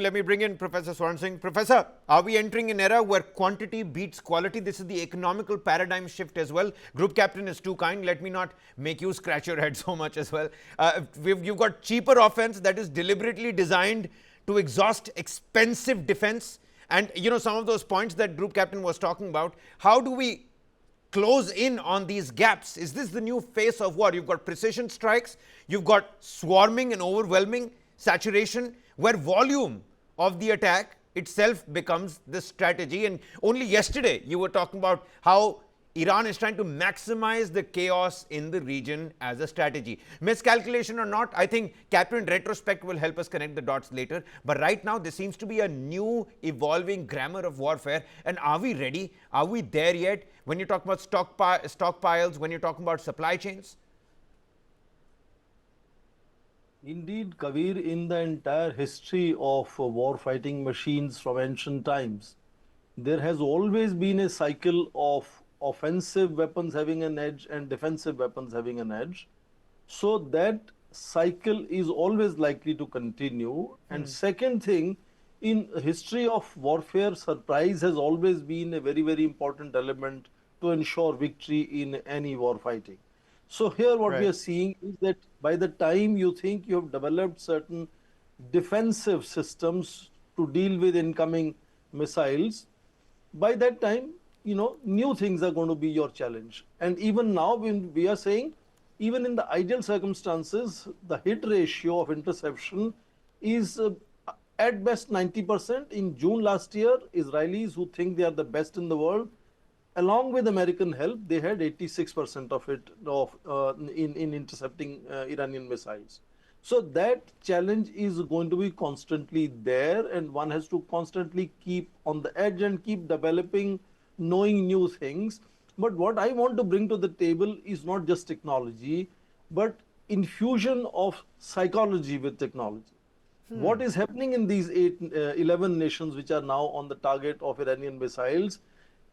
Let me bring in Professor Swarn Singh. Professor, are we entering an era where quantity beats quality? This is the economical paradigm shift as well. Group captain is too kind. Let me not make you scratch your head so much as well. You've got cheaper offense that is deliberately designed to exhaust expensive defense. And, some of those points that group captain was talking about, how do we close in on these gaps? Is this the new face of war? You've got precision strikes, you've got swarming and overwhelming saturation, where volume of the attack itself becomes the strategy. And only yesterday you were talking about how Iran is trying to maximize the chaos in the region as a strategy. Miscalculation or not, I think Captain retrospect will help us connect the dots later. But right now, there seems to be a new evolving grammar of warfare. And are we ready? Are we there yet? When you talk about stockpiles, when you're talking about supply chains? Indeed, Kabir, in the entire history of war fighting machines from ancient times, there has always been a cycle of offensive weapons having an edge and defensive weapons having an edge. So that cycle is always likely to continue. And second thing, in history of warfare, surprise has always been a very, very important element to ensure victory in any war fighting. So here what we are seeing is that by the time you think you have developed certain defensive systems to deal with incoming missiles, by that time, new things are going to be your challenge. And even now, when we are saying, even in the ideal circumstances, the hit ratio of interception is at best 90%. In June last year, Israelis who think they are the best in the world, along with American help, they had 86% of it in intercepting Iranian missiles. So that challenge is going to be constantly there, and one has to constantly keep on the edge and keep developing, knowing new things. But what I want to bring to the table is not just technology, but infusion of psychology with technology. What is happening in these 11 nations which are now on the target of Iranian missiles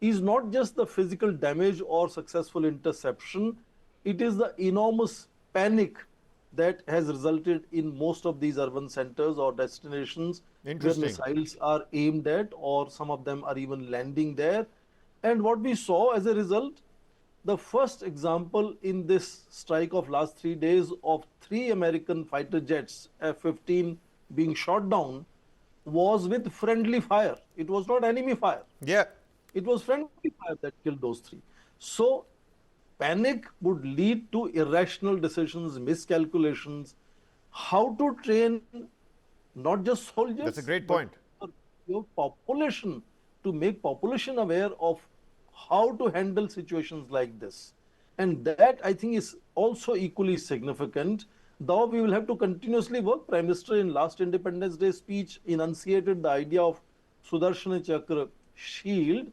is not just the physical damage or successful interception, it is the enormous panic that has resulted in most of these urban centers or destinations where missiles are aimed at, or some of them are even landing there. And what we saw as a result, the first example in this strike of last 3 days of 3 American fighter jets, F-15, being shot down, was with friendly fire. It was not enemy fire. Yeah. It was friendly fire that killed those 3. So panic would lead to irrational decisions, miscalculations. How to train not just soldiers, that's a great point, but your population, to make population aware of how to handle situations like this. And that, I think, is also equally significant. Though we will have to continuously work. Prime Minister in last Independence Day speech enunciated the idea of Sudarshana Chakra shield.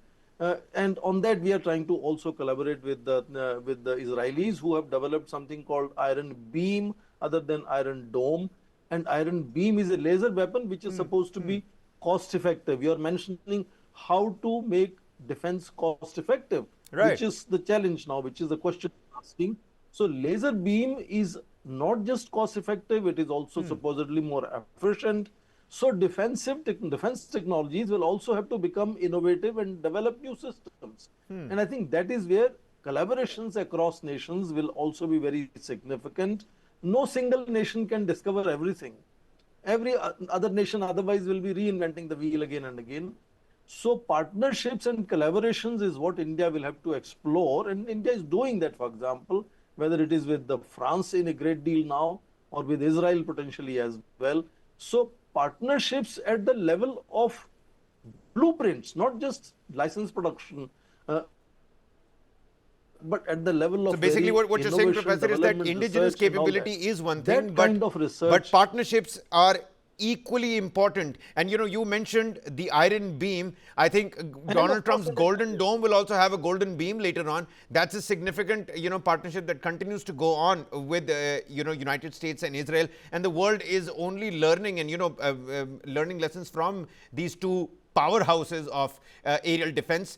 And on that, we are trying to also collaborate with the Israelis, who have developed something called Iron Beam, other than Iron Dome. And Iron Beam is a laser weapon which is supposed to be cost effective. You are mentioning how to make defense cost effective, which is the challenge now, which is the question asking. So laser beam is not just cost effective, it is also supposedly more efficient. So defense technologies will also have to become innovative and develop new systems. And I think that is where collaborations across nations will also be very significant. No single nation can discover everything. Every other nation otherwise will be reinventing the wheel again and again. So partnerships and collaborations is what India will have to explore. And India is doing that, for example, whether it is with France in a great deal now, or with Israel potentially as well. So partnerships at the level of blueprints, not just license production, but at the level of. So basically, what you're saying, Professor, is that indigenous capability is one thing, but partnerships are equally important. And you mentioned the Iron Beam. I think Donald Trump's Golden Dome will also have a golden beam later on. That's a significant partnership that continues to go on with United States and Israel, and the world is only learning and learning lessons from these two powerhouses of aerial defense.